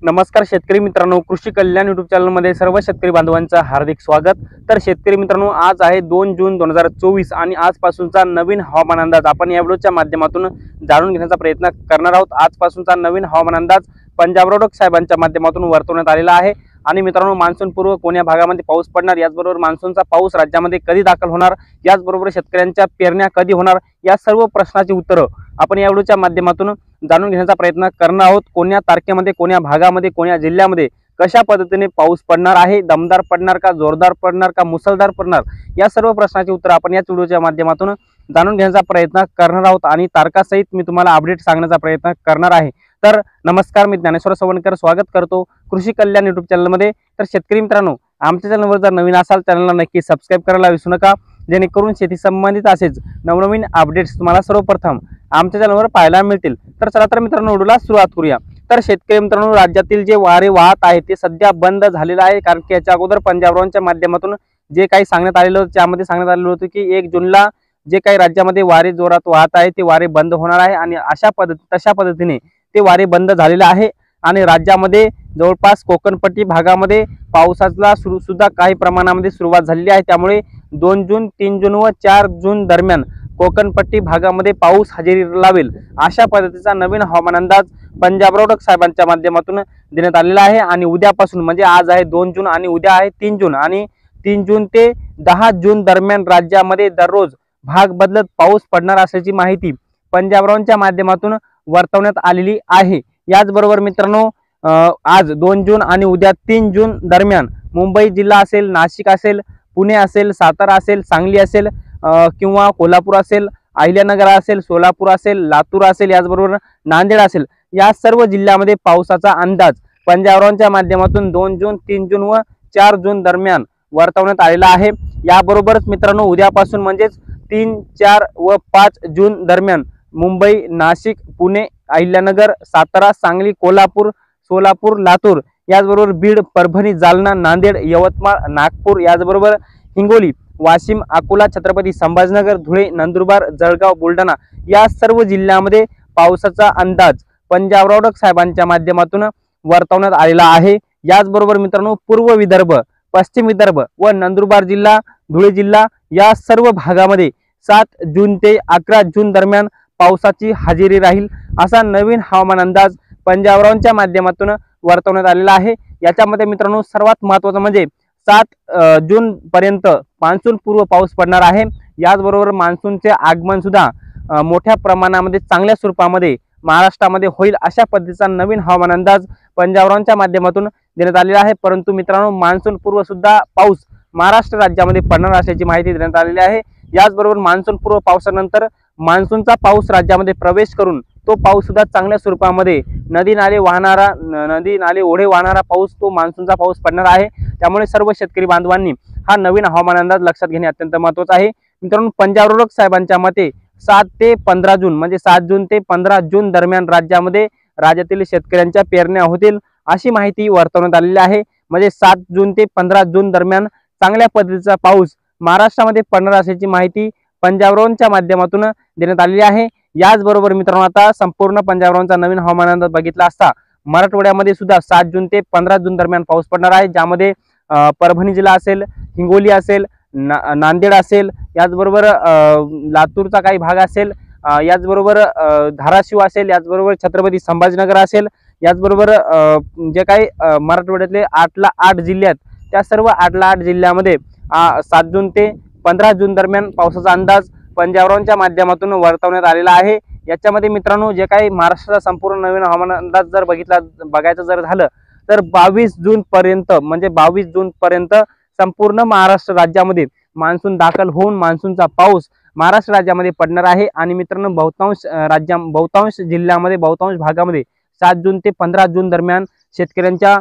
नमस्कार शेतकरी मित्रांनो, कृषी कल्याण यूट्यूब चॅनलमध्ये सर्व शेतकरी बांधवांचं हार्दिक स्वागत। तर शेतकरी मित्रांनो, आज आहे 2 जून 2024 आणि आजपासूनचा नवीन हवामान अंदाज आपण या व्हिडिओच्या माध्यमातून जाणून घेण्याचा प्रयत्न करणार आहोत। आजपासूनचा नवीन हवामान अंदाज पंजाब रोडक साहेबांच्या माध्यमातून वर्तवण्यात आलेला आहे। आणि मित्रांनो, मान्सून पूर्व कोण्या भागामध्ये पाऊस पडणार, याचबरोबर मान्सूनचा पाऊस राज्यामध्ये कधी दाखल होणार, याचबरोबर शेतकऱ्यांच्या पेरण्या कधी होणार, या सर्व प्रश्नाची उत्तरं आपण या व्हिडिओच्या माध्यमातून जाणून घेण्याचा प्रयत्न करणार आहोत। कोण्या तारखेमध्ये, कोण्या भागामध्ये, कोण्या जिल्ह्यामध्ये कशा पद्धतीने पाऊस पडणार आहे, दमदार पडणार का, जोरदार पडणार का, मुसळधार पडणार, या सर्व प्रश्नाची उत्तर आपण या व्हिडिओच्या माध्यमातून जाणून घेण्याचा प्रयत्न करणार आहोत आणि तारखासहित मी तुम्हाला अपडेट सांगण्याचा प्रयत्न करणार आहे। तर नमस्कार, मी ज्ञानेश्वर सवणकर स्वागत करतो कृषी कल्याण यूट्यूब चॅनलमध्ये। तर शेतकरी मित्रांनो, आमच्या चॅनलवर जर नवीन असाल चॅनलला नक्की सबस्क्राइब करायला विसरू नका, जेणेकरून शेती संबंधित असेच नवनवीन अपडेट्स तुम्हाला सर्वप्रथम आमच्या चॅनलवर पाहायला मिळतील। तर चला तर मित्रांनो, व्हिडिओला सुरुवात करूया। तर शेतकरी मित्रांनो, राज्यातील जे वारे वाहत आहे ते सध्या बंद झालेलं आहे, कारण की याच्या अगोदर पंजाब रोडच्या माध्यमातून जे काही सांगण्यात आलेलं होतं त्यामध्ये सांगण्यात आलेलं होतं की 1 जूनला जे काही राज्यामध्ये वारे जोरात वाहत आहे ते वारे बंद होणार आहे आणि तशा पद्धतीने ते वारे बंद झालेले आहे आणि राज्यामध्ये जवळपास कोकणपट्टी भागामध्ये पावसाला सुद्धा काही प्रमाणामध्ये सुरुवात झालेली आहे। त्यामुळे 2 जून, 3 जून व 4 जून दरम्यान कोकणपट्टी भागामध्ये पाऊस हजेरी लावेल अशा पद्धतीचा नवीन हवामान अंदाज पंजाब रोडक साहेबांच्या माध्यमातून देण्यात आलेला आहे। आणि उद्यापासून म्हणजे आज आहे 2 जून आणि उद्या आहे 3 जून आणि 3 जून ते 10 जून दरम्यान राज्यामध्ये दररोज भाग बदलत पाऊस पडणार असल्याची माहिती पंजाब रोडच्या माध्यमातून वर्तवण्यात आलेली आहे। याचबरोबर मित्रांनो, आज 2 जून आणि उद्या 3 जून दरम्यान मुंबई जिल्हा असेल, नाशिक असेल, पुणे असेल, सातारा असेल, सांगली असेल किंवा कोल्हापूर असेल, अहिल्यानगर असेल, सोलापूर असेल, लातूर असेल, याचबरोबर नांदेड असेल, या सर्व जिल्ह्यामध्ये पावसाचा अंदाज पंजाब रोडच्या माध्यमातून 2 जून, 3 जून व 4 जून दरम्यान वर्तवण्यात आलेला आहे। याबरोबरच मित्रांनो, उद्यापासून म्हणजेच 3, 4 व 5 जून दरम्यान मुंबई, नाशिक, पुणे, अहिल्यानगर, सातारा, सांगली, कोल्हापूर, सोलापूर, लातूर, याचबरोबर बीड, परभणी, जालना, नांदेड, यवतमाळ, नागपूर, याचबरोबर हिंगोली, वाशिम, अकोला, छत्रपती संभाजीनगर, धुळे, नंदुरबार, जळगाव, बुलढाणा, या सर्व जिल्ह्यामध्ये पावसाचा अंदाज पंजाब रोडक साहेबांच्या माध्यमातून वर्तवण्यात आलेला आहे। याचबरोबर मित्रांनो, पूर्व विदर्भ, पश्चिम विदर्भ व नंदुरबार जिल्हा, धुळे जिल्हा, या सर्व भागामध्ये 7 जून ते 11 जून दरम्यान पावसाची हजेरी राहील असा नवीन हवामान अंदाज पंजाब रोडच्या माध्यमातून वर्तवण्यात आलेला आहे। याच्यामध्ये मित्रांनो, सर्वात महत्त्वाचं म्हणजे 7 जून पर्यंत मान्सून पूर्व पाऊस पडणार आहे। याचबरोबर मान्सूनचे आगमन सुद्धा मोठ्या प्रमाणामध्ये चांगल्या स्वरूपामध्ये महाराष्ट्रामध्ये होईल अशा पद्धतीचा नवीन हवामान अंदाज पंजाब रोडच्या माध्यमातून देण्यात आलेला आहे। परंतु मित्रांनो, मान्सून पूर्व सुद्धा पाऊस महाराष्ट्र राज्यामध्ये पडणार असल्याची माहिती देण्यात आलेली आहे। याचबरोबर मान्सून पूर्व पावसानंतर मान्सूनचा पाऊस राज्यामध्ये प्रवेश करून तो पाऊस सुद्धा चांगल्या स्वरूपामध्ये नदी नाले ओढे वाहणारा पाऊस, तो मान्सूनचा पाऊस पडणार आहे। त्यामुळे सर्व शेतकरी बांधवांनी हा नवीन हवामान अंदाज लक्षात घेणे अत्यंत महत्त्वाचे आहे। मित्रांनो, पंजाब रोडक साहेबांच्या मते 7 ते 15 जून म्हणजे 7 जून ते 15 जून दरम्यान राज्यातील शेतकऱ्यांच्या पेरण्या होतील अशी माहिती वर्तवण्यात आलेली आहे। म्हणजे 7 जून ते 15 जून दरम्यान चांगल्या पद्धतीचा पाऊस महाराष्ट्रामध्ये पडणार असल्याची माहिती पंजाब रोडच्या माध्यमातून देण्यात आलेली आहे। याचबरोबर मित्रांनो, आता संपूर्ण पंजाब रोडचा नवीन हवामान अंदाज बघितला असता मराठवाड्यामध्ये सुद्धा 7 जून ते 15 जून दरम्यान पाऊस पडणार आहे, ज्यामध्ये परभणी जिल्हा असेल, हिंगोली असेल, नांदेड असेल, याचबरोबर लातूरचा काही भाग असेल, याचबरोबर धाराशिव असेल, याचबरोबर छत्रपती संभाजीनगर असेल, याचबरोबर जे काही मराठवाड्यातले 8 जिल्हे आहेत त्या सर्व 8 जिल्ह्यामध्ये 7 जून ते 15 जून दरम्यान पावसाचा अंदाज पंजाब रोडच्या माध्यमातून वर्तवण्यात आलेला आहे। याच्यामध्ये मित्रांनो, जे काही महाराष्ट्राचा संपूर्ण नवीन हवामान अंदाज जर बघायचं जर झालं तर 22 जून पर्यंत म्हणजे 22 जून पर्यंत संपूर्ण महाराष्ट्र राज्यामध्ये मान्सून दाखल होऊन मान्सूनचा पाऊस महाराष्ट्र राज्यामध्ये पडणार आहे। आणि मित्रांनो, बहुतांश जिल्ह्यामध्ये, बहुतांश भागामध्ये 7 जून ते 15 जून दरम्यान शेतकऱ्यांच्या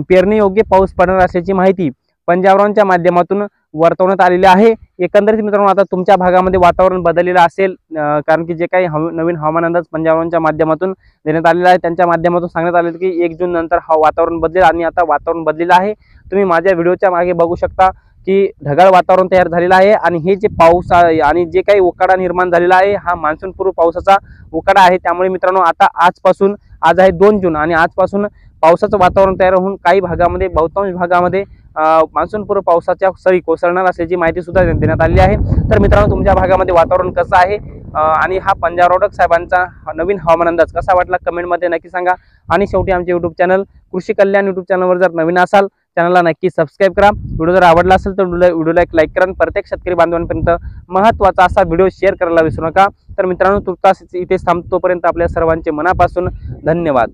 पेरणी योग्य पाऊस पडणार असल्याची माहिती पंजाब रोडच्या माध्यमातून वर्तवण्यात आलेली आहे। एकंदरीत मित्रांनो, आता तुमच्या भागामध्ये वातावरण बदललेलं असेल, कारण की जे काही नवीन हवामान अंदाज पंजाब रोडच्या माध्यमातून देण्यात आलेला आहे त्यांच्या माध्यमातून सांगण्यात आले की 1 जून नंतर वातावरण बदलेल आणि आता वातावरण बदलेलं आहे। तुम्ही माझ्या व्हिडिओच्या मागे बघू शकता की ढगाळ वातावरण तयार झालेलं आहे आणि हे जे पाऊस आणि जे काही उकाडा निर्माण झालेला आहे हा मान्सून पूर्व पावसाचा उकाडा आहे। त्यामुळे मित्रांनो, आता आज आहे 2 जून आणि आजपासून पावसाचं वातावरण तयार होऊन काही भागामध्ये बहुतांश भागामध्ये मान्सूनपूर्व पावसाच्या सरी कोसळणार असल्याची माहिती सुद्धा देण्यात आली आहे। तर मित्रांनो, तुमच्या भागामध्ये वातावरण कसं आहे आणि हा पंजाब रोडक साहेबांचा नवीन हवामान अंदाज कसा वाटला कमेंटमध्ये नक्की सांगा। आणि शेवटी आमचे यूट्यूब चॅनल कृषी कल्याण यूट्यूब चॅनलवर जर नवीन असाल चॅनलला नक्की सबस्क्राईब करा। व्हिडिओ जर आवडला असेल तर व्हिडिओला एक लाईक करा। प्रत्येक शेतकरी बांधवांपर्यंत महत्त्वाचा असा व्हिडिओ शेअर करायला विसरू नका। तर मित्रांनो, तुर्तास इथे थांबतो, तोपर्यंत आपल्या सर्वांचे मनापासून धन्यवाद।